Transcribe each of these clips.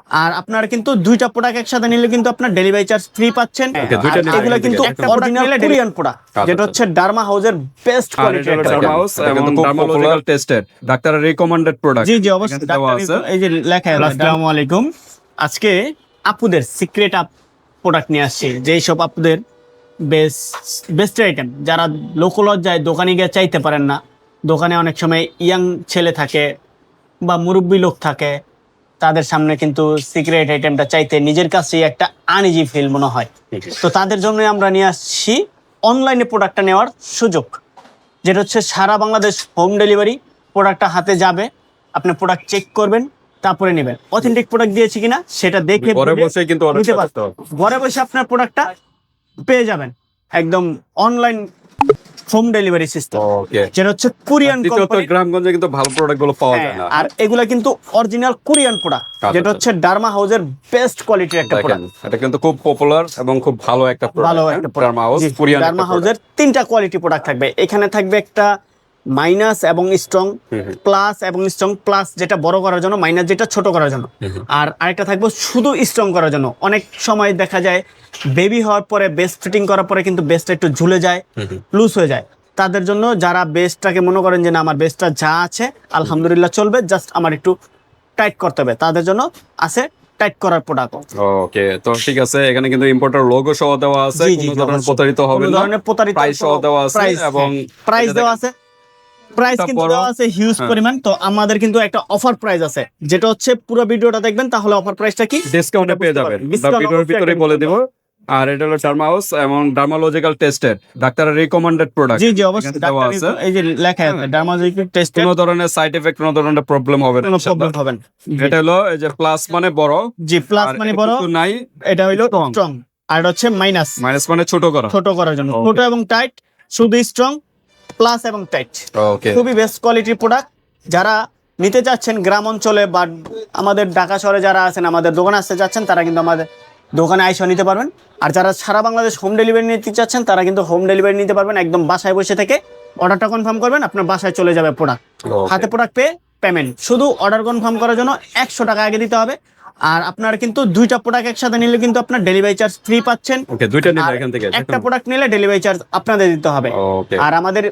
আর আপনারা কিন্তু দুইটা প্রোডাক্ট একসাথে নিলে কিন্তু আপনার ডেলিভারি চার্জ ফ্রি পাচ্ছেন। এগুলো কিন্তু অরিজিনাল কোরিয়ান প্রোডাক্ট, যেটা হচ্ছে ডার্মা হাউসের বেস্ট কোয়ালিটির একটা ডার্মা হাউস এবং ডার্মালজিক্যাল টেস্টেড ডাক্তারের রিকমেন্ডেড প্রোডাক্ট। জি জি অবশ্যই, এই যে লেখা আছে। আসসালামু আলাইকুম। আজকে আপুদের সিক্রেট আপ প্রোডাক্ট নিয়ে আসছি, যেই সব আপুদের বেস্ট আইটেম, যারা লোকলজ্জায় দোকানে গিয়ে চাইতে পারেন না। দোকানে অনেক সময় ইয়াং ছেলে থাকে বা মুরব্বী লোক থাকে, তাদের সামনে কিন্তু সিক্রেট আইটেমটা চাইতে নিজের কাছেই একটা আনইজি ফিল মনে হয়। তো তাদের জন্যই আমরা নিয়ে আসছি অনলাইনে প্রোডাক্টটা নেওয়ার সুযোগ, যেটা হচ্ছে সারা বাংলাদেশ হোম ডেলিভারি। প্রোডাক্টটা হাতে যাবে, আপনি প্রোডাক্ট চেক করবেন, তারপরে নেবেন অথেন্টিক প্রোডাক্ট দিয়েছি কিনা সেটা দেখে ঘরে বসে কিন্তু অর্ডার নিতে করতে পারবেন। হবে। ঘরে বসে আপনার প্রোডাক্টটা পেয়ে যাবেন একদম অনলাইন হোম ডেলিভারি সিস্টেম, ওকে। যেটা হচ্ছে কোরিয়ান দ্বিতীয়ত কোম্পানি। গ্রামগঞ্জে কিন্তু ভালো প্রোডাক্ট গুলো পাওয়া যায় না। আর এগুলা কিন্তু অরিজিনাল কোরিয়ান প্রোডাক্ট, যেটা হচ্ছে ডার্মা হাউসের বেস্ট কোয়ালিটির একটা দেখেন প্রোডাক্ট। এটা কিন্তু খুব পপুলার এবং খুব ভালো একটা ভালো প্রোডাক্ট। একটা ডার্মা হাউস কোরিয়ান ডার্মা হাউসের তিনটা কোয়ালিটি প্রোডাক্ট থাকবে। এখানে থাকবে একটা মাইনাস এবং স্ট্রং, প্লাস এবং স্ট্রং, প্লাস যেটা বড় করার জন্য, মাইনাস যেটা ছোট করার জন্য, আর আরেকটা থাকবে শুধু স্ট্রং করার জন্য। অনেক সময় দেখা যায় বেবি হওয়ার পরে বেস্ট ফিটিং করার পরে কিন্তু বেস্টটা একটু ঝুলে যায়, লুজ হয়ে যায়। তাদের জন্য যারা বেস্টটাকে মনে করেন যে না আমার বেস্টটা যা আছে আলহামদুলিল্লাহ চলবে, জাস্ট আমার একটু টাইট করতে হবে, তাদের জন্য আছে টাইট করার প্রোডাক্ট। ওকে, তো ঠিক আছে। এখানে কিন্তু ইম্পোর্টার লোগো সহ দেওয়া আছে, জি, জি, কোনো ধরনের অবশ্যই। প্রতারিত হবে কোনো না। ধরনের প্রতারিত প্রাইস সহ দেওয়া আছে এবং প্রাইস দেওয়া আছে। প্রাইস একটা কিন্তু বড়- দেওয়া আছে হিউজ পরিমাণ। তো আমাদের কিন্তু একটা অফার প্রাইস আছে, যেটা হচ্ছে পুরো ভিডিওটা দেখবেন, তাহলে অফার প্রাইসটা কি ডিসকাউন্টে পেয়ে যাবেন। ভিডিওর ভিতরে বলে দেব। আর এটা হলো ডার্মা হাউস এবং ডার্মালজিক্যাল টেস্টেড ডাক্তারের রিকমেন্ডেড প্রোডাক্ট। জি জি অবশ্যই, দেওয়া আছে। এই যে লেখা আছে ডার্মালজিক্যাল টেস্ট, কোনো ধরনের সাইড এফেক্ট, কোনো ধরনের প্রবলেম হবে না। কোনো প্রবলেম হবে না। এটা হলো এই যে প্লাস মানে বড়, জি প্লাস আর মানে বড়, এটুকু নাই এটা হইলো strong। স্ট্রং, আর এটা হচ্ছে মাইনাস মাইনাস মানে ছোট করা। ছোট করার জন্য। Okay. ছোট এবং টাইট, শুধু স্ট্রং, প্লাস এবং টাইট। ওকে, খুবই বেস্ট কোয়ালিটির প্রোডাক্ট। যারা নিতে চাচ্ছেন গ্রাম অঞ্চলে বা আমাদের ঢাকা শহরে যারা আছেন, আমাদের দোকানে আসতে চাচ্ছেন, তারা কিন্তু আমাদের দোকানে আইসা নিতে পারবেন। আর যারা সারা বাংলাদেশ হোম ডেলিভারি নিতে চাচ্ছেন, তারা কিন্তু হোম ডেলিভারি নিতে পারবেন। একদম বাসায় বসে থেকে অর্ডারটা কনফার্ম করবেন, আপনার বাসায় চলে যাবে প্রোডাক্ট। হাতে প্রোডাক্ট পেয়ে পেমেন্ট, শুধু অর্ডার কনফার্ম করার জন্য 100 টাকা আগে দিতে হবে। আর আপনার কিন্তু দুইটা প্রোডাক্ট একসাথে নিলে কিন্তু আপনার ডেলিভারি চার্জ ফ্রি পাচ্ছেন। ওকে, দুইটা নিলে আর এখান থেকে একটা প্রোডাক্ট নিলে ডেলিভারি চার্জ আপনাদের দিতে হবে। ওকে। আর আমাদের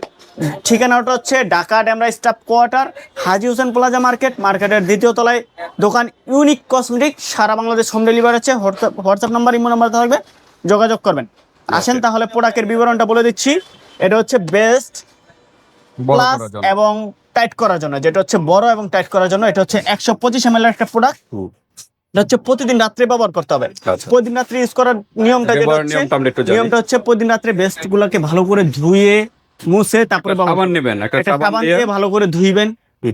ঠিকানাটা হচ্ছে ঢাকা ডেমরা স্টাফ কোয়ার্টার, হাজী হোসেন প্লাজা মার্কেট, মার্কেটের দ্বিতীয় তলায় দোকান ইউনিক কসমেটিক। সারা বাংলাদেশ হোম ডেলিভারি আছে। হোয়াটসঅ্যাপ নাম্বার, ইমো নাম্বার থাকবে, যোগাযোগ করবেন। আসেন তাহলে প্রোডাক্টের বিবরণটা বলে দিচ্ছি। এটা হচ্ছে বেস্ট বড় প্লাস করার জন্য। এবং টাইট করার জন্য, যেটা হচ্ছে বড় এবং টাইট করার জন্য। এটা হচ্ছে 125 ml এর একটা প্রোডাক্ট। এটা হচ্ছে প্রতিদিন রাত্রে ব্যবহার করতে হবে। আচ্ছা। প্রতিদিন রাত্রে ইউজ করার নিয়মটা যেটা ব্যবহারের হচ্ছে, নিয়মটা আমরা একটু জানি। নিয়মটা হচ্ছে প্রতিদিন রাত্রে বেস্ট গুলোকে ভালো করে ধুয়ে মুছে তারপরে ব্যবহার সাবান করবেন। নেবেন, একটা একটা সাবান সাবান দিয়ে দিয়ে ভালো করে ধুইবেন,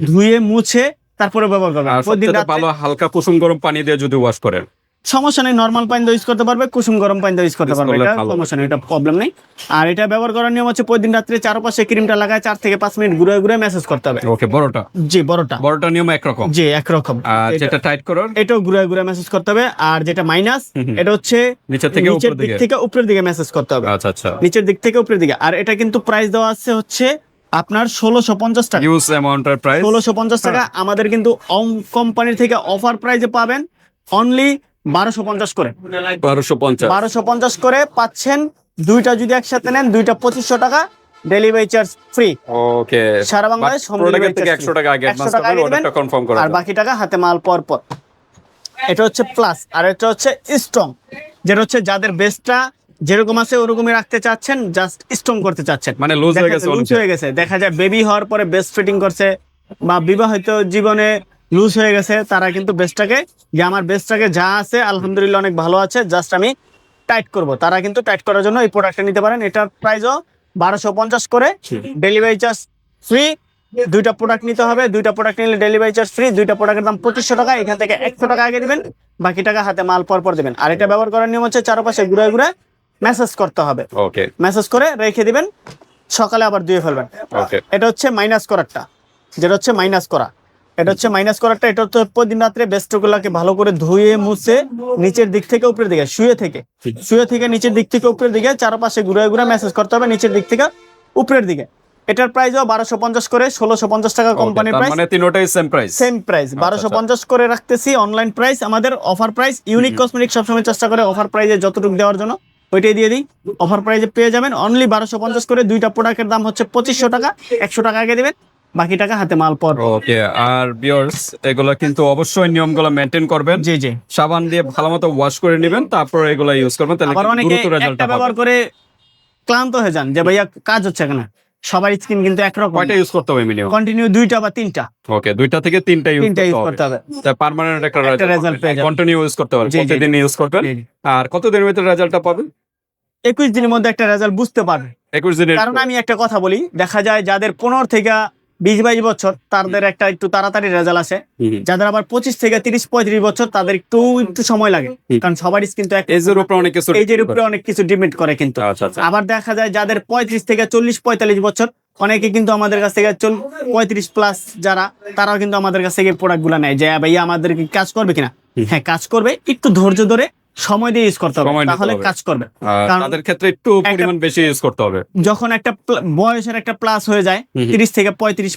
ধুয়ে মুছে তারপরে ব্যবহার করবেন। আর প্রতিদিন সবচেয়ে রাত্রে ভালো হালকা কুসুম গরম পানি দিয়ে যদি ওয়াশ করেন, সমস্যা নেই, নরমাল পানি দিয়ে ইউজ করতে পারবে, কুসুম গরম পানি দিয়ে ইউজ করতে Use পারবে, করলে এটা ভালো। সমস্যা নেই, এটা প্রবলেম নেই। আর এটা ব্যবহার করার নিয়ম হচ্ছে প্রতিদিন রাত্রে চারপাশে ক্রিমটা লাগায় 4 থেকে 5 মিনিট ঘুরে ঘুরে মেসেজ করতে হবে। ওকে, বড়টা জি বড়টা, বড়টা নিয়ম একরকম। জি একরকম। আর যেটা টাইট করার এটাও ঘুরে ঘুরে মেসেজ করতে হবে। আর যেটা মাইনাস, এটা হচ্ছে নিচের থেকে নিচের উপরের দিক দিকে। থেকে উপরের দিকে মেসেজ করতে হবে। আচ্ছা আচ্ছা, নিচের দিক থেকে উপরের দিকে। আর এটা কিন্তু প্রাইস দেওয়া আছে হচ্ছে আপনার 1650 টাকা। ইউজ অ্যামাউন্টের প্রাইস 1650 টাকা। আমাদের কিন্তু কোম্পানির থেকে অফার প্রাইজে পাবেন অনলি 1250 করে। 1250। 1250 করে পাচ্ছেন। দুইটা যদি একসাথে নেন, দুইটা 2500 টাকা, ডেলিভারি চার্জ ফ্রি। ওকে, সারা বাংলাদেশ হোম প্রোডাক্টের ডেলিভারি থেকে চার্জ 100 টাকা আগে 100 অ্যাডভান্স টাকা করবেন, আগে দিবেন, অর্ডারটা কনফার্ম করার আর জন্য। বাকি টাকা হাতে মাল পর পর। এটা হচ্ছে প্লাস। আর এটা হচ্ছে স্ট্রং, যেটা হচ্ছে যাদের বেসটা যেরকম আছে ওরকমই রাখতে চাচ্ছেন, জাস্ট স্ট্রং করতে চাচ্ছেন। মানে লুজ হয়ে গেছে, লুজ হয়ে গেছে, দেখা যায় বেবি হওয়ার পরে বেস্ট ফিটিং করছে বা বিবাহিত জীবনে লুজ হয়ে গেছে, তারা কিন্তু বেস্টটাকে, যে আমার বেস্টটাকে যা আছে আলহামদুলিল্লাহ অনেক ভালো আছে, জাস্ট আমি টাইট করব, তারা কিন্তু টাইট করার জন্য এই প্রোডাক্টটা নিতে পারেন। এটার প্রাইসও 1250 করে, ডেলিভারি চার্জ ফ্রি। দুইটা প্রোডাক্ট নিতে হবে, দুইটা প্রোডাক্ট নিলে ডেলিভারি চার্জ ফ্রি। দুইটা প্রোডাক্টের দাম 2500 টাকা। এখান থেকে 100 টাকা আগে দিবেন, বাকি টাকা হাতে মাল পর পর দিবেন। আর এটা ব্যবহার করার নিয়ম হচ্ছে চারপাশে ঘুরে ঘুরে মেসেজ করতে হবে। ওকে মেসেজ করে রেখে দিবেন, সকালে আবার ধুয়ে ফেলবেন। ওকে, এটা হচ্ছে মাইনাস করারটা, যেটা হচ্ছে মাইনাস করা। এটা হচ্ছে মাইনাস করারটা। এটা হচ্ছে প্রতিদিন রাত্রে বেস্টগুলোকে ভালো করে ধুয়ে মুছে নিচের দিক থেকে উপরের দিকে, শুয়ে থেকে নিচের দিক থেকে উপরের দিকে চারপাশে ঘুরে ঘুরে মেসেজ করতে হবে, নিচের দিক থেকে উপরের দিকে। এটার প্রাইসও 1250 করে, 1650 টাকা কোম্পানির তার প্রাইস, মানে তিনটাই সেম প্রাইস। সেম প্রাইস 1250 করে রাখতেছি অনলাইন প্রাইস। আমাদের অফার প্রাইস ইউনিক কসমেটিক সবসময় চেষ্টা করে অফার প্রাইসে যতটুকু দেওয়ার জন্য ওইটাই দিয়ে দিই। অফার প্রাইসে পেয়ে যাবেন অনলি 1250 করে। দুইটা প্রোডাক্টের দাম হচ্ছে 2500 টাকা, 100 টাকা আগে দিবেন, বাকি টাকা হাতে মাল পর। ওকে, আর ভিউয়ার্স এগুলো কিন্তু অবশ্যই নিয়মগুলো মেনটেন করবেন। জি জি। সাবান দিয়ে ভালোমতো ওয়াশ করে নেবেন, তারপর এগুলো ইউজ করবেন, তাহলে আবার অনেকে দ্রুত রেজাল্ট একটা পাবেন। ব্যবহার করে ক্লান্ত হয়ে যান যে ভাইয়া কাজ হচ্ছে কেন। সবার স্কিন কিন্তু একরকম, কয়টা ইউজ করতে হবে মিনিমাম? কন্টিনিউ 2টা বা 3টা, ওকে, 2টা থেকে 3টা ইউজ 3টা ইউজ করতে করতে হবে, হবে। তাই পার্মানেন্ট একটা একটা result রেজাল্ট পেয়ে যাবেন। কন্টিনিউ ইউজ করতে হবে, জি, জি, প্রতিদিন ইউজ করবেন। জি, জি। আর কতদিনের ভিতরে রেজাল্টটা পাবেন? 21 দিনের মধ্যে একটা রেজাল্ট বুঝতে পারবে। 21 দিনের। কারণ আমি একটা কথা বলি, দেখা যায় যাদের 15 থেকে 20-22 বছর তাদের একটা একটু তাড়াতাড়ি রেজাল্ট আসে, যাদের আবার 25 থেকে 30-35 বছর তাদের একটু সময় লাগে, কারণ সবার স্কিন তো এজের উপরে অনেক কিছু এজের উপরে অনেক কিছু ডিপেন্ড করে কিন্তু। আচ্ছা আচ্ছা। আবার দেখা যায় যাদের 35 থেকে 40-45 বছর, অনেকে কিন্তু আমাদের কাছ থেকে 35 প্লাস যারা, তারাও কিন্তু আমাদের কাছ থেকে প্রোডাক্ট গুলা নেয় যে ভাইয়া আমাদের কি কাজ করবে কিনা। হ্যাঁ, কাজ করবে, একটু ধৈর্য ধরে সময় দিয়ে ইউজ করতে হবে, সময় নিতে তাহলে হবে। কাজ করবে। আর কারণ তাদের ক্ষেত্রে একটু পরিমাণ বেশি ইউজ করতে হবে। যখন একটা বয়সের একটা প্লাস হয়ে যায়, 30 থেকে 35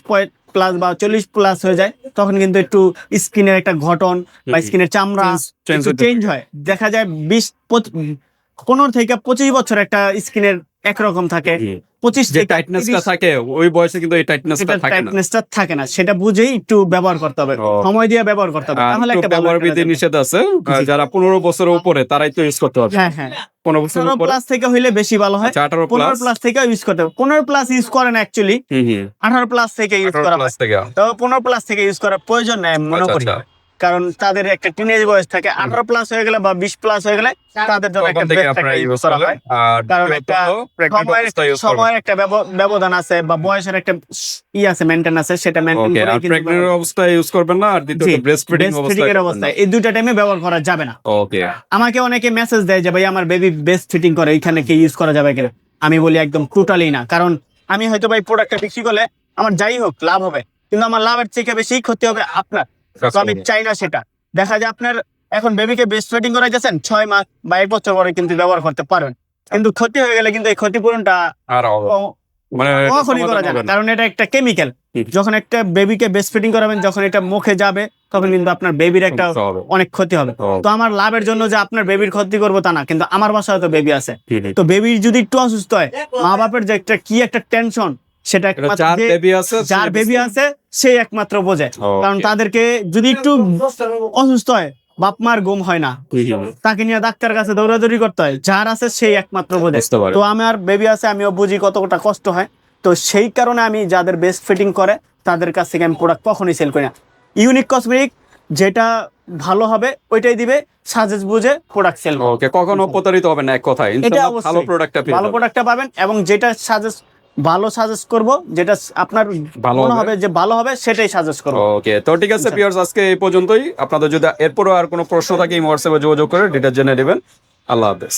প্লাস বা 40 প্লাস হয়ে যায়, তখন কিন্তু একটু স্কিনের একটা গঠন বা স্কিনের চামড়া চেঞ্জ হয়। দেখা যায় 15 থেকে 25 বছর একটা স্কিনের একরকম থাকে, 25 যে থেকে টাইটনেসটা থাকে ওই বয়সে কিন্তু এই টাইটনেসটা থাকে না। টাইটনেসটা থাকে না, সেটা বুঝেই একটু ব্যবহার করতে হবে, ও। সময় দিয়ে ব্যবহার করতে হবে, আর তাহলে একটু একটা ভালো ব্যবহার একটা বিধি result নিষেধ আছে, জি। যারা 15 বছরের উপরে তারাই তো ইউজ করতে হবে। হ্যাঁ হ্যাঁ, 15 বছরের 15 উপরে। প্লাস থেকে হইলে বেশি ভালো হয়। আচ্ছা, 18 15 প্লাস। প্লাস থেকে ইউজ করতে হবে। 15 প্লাস ইউজ করে না অ্যাকচুয়ালি, 18 প্লাস থেকে ইউজ 18 করা প্লাস হয়। থেকে। তো 15 প্লাস থেকে ইউজ করার প্রয়োজন নেই আমি মনে আচ্ছা, করি, আচ্ছা। কারণ তাদের একটা টিনেজ বয়স থাকে। 18 প্লাস হয়ে গেলে বা 20 প্লাস হয়ে গেলে তাদের জন্য একটা তখন থেকে বেস্ট আপনারা একটা ইউজ ইউজ করা করবেন। হয়। আর কারণ একটা সময়ের একটা ব্যবধান আছে বা বয়সের একটা ব্যবধান আছে, সেটা মেনটেন ওকে, করে আর কিন্তু প্রেগন্যান্ট অবস্থায় ইউজ করবেন না, আর দ্বিতীয়ত ব্রেস্ট ফিডিং breastfeeding এর অবস্থায় এই দুইটা টাইমে ব্যবহার করা যাবে না। ওকে। আমাকে অনেকে মেসেজ দেয় যে ভাই আমার বেবি বেস্ট ফিটিং করে, এখানে কি ইউজ করা যাবে কিনা। আমি বলি একদম টোটালি না, কারণ আমি হয়তো ভাই প্রোডাক্টটা বিক্রি করলে আমার যাই হোক লাভ হবে, কিন্তু আমার লাভের থেকে বেশি ক্ষতি হবে আপনার। তো আমি চাই না সেটা। দেখা যায় আপনার এখন বেবিকে বেস্ট ফিটিং করাইতেছেন 6 মাস বা 1 বছর পরে কিন্তু ব্যবহার করতে পারবেন, কিন্তু ক্ষতি হয়ে গেলে কিন্তু এই ক্ষতিপূরণটা আর মানে কখনই করা যায় না, কারণ এটা একটা কেমিক্যাল। যখন একটা বেবিকে বেস্ট ফিটিং করাবেন, যখন এটা মুখে যাবে, তখন কিন্তু আপনার বেবির একটা অনেক ক্ষতি হবে। তো আমার লাভের জন্য যে আপনার বেবির ক্ষতি করবো তা না, কিন্তু আমার বাসায় তো বেবি আছে, তো বেবির যদি একটু অসুস্থ হয়, মা বাপের যে একটা কি একটা টেনশন, সেটা একমাত্র যার বেবি আছে সে একমাত্র বোঝে। কারণ তাদেরকে যদি একটু অসুস্থ হয়, বাপ মার ঘুম হয় না, তাকে নিয়ে ডাক্তার কাছে দৌড়াদৌড়ি করতে হয়, যার আছে সেই একমাত্র বোঝে। তো আমার বেবি আছে, আমিও বুঝি কতটা কষ্ট হয়। তো সেই কারণে আমি যাদের বেস্ট ফিটিং করে তাদের কাছ থেকে আমি প্রোডাক্ট কখনোই সেল করি না। ইউনিক কসমেটিক যেটা ভালো হবে ওইটাই দিবে, সাজেস্ট বুঝে প্রোডাক্ট সেল। ওকে, কখনো প্রতারিত হবে না, এক কথায় এটা ইনশাআল্লাহ অবশ্যই ভালো প্রোডাক্টটা পেয়ে ভালো যাবেন। প্রোডাক্টটা পাবেন, এবং যেটা ভালো সাজেস্ট করব, যেটা আপনার ভালো মনে হবে। হবে যে ভালো হবে সেটাই সাজেস্ট করব। ওকে, তো ঠিক আছে ভিউয়ার্স, আজকে এই পর্যন্তই। আপনাদের যদি এরপরও আর কোনো প্রশ্ন থাকে এই হোয়াটসঅ্যাপে যোগাযোগ করে ডিটেইলস জেনে নেবেন। আল্লাহ হাফেজ।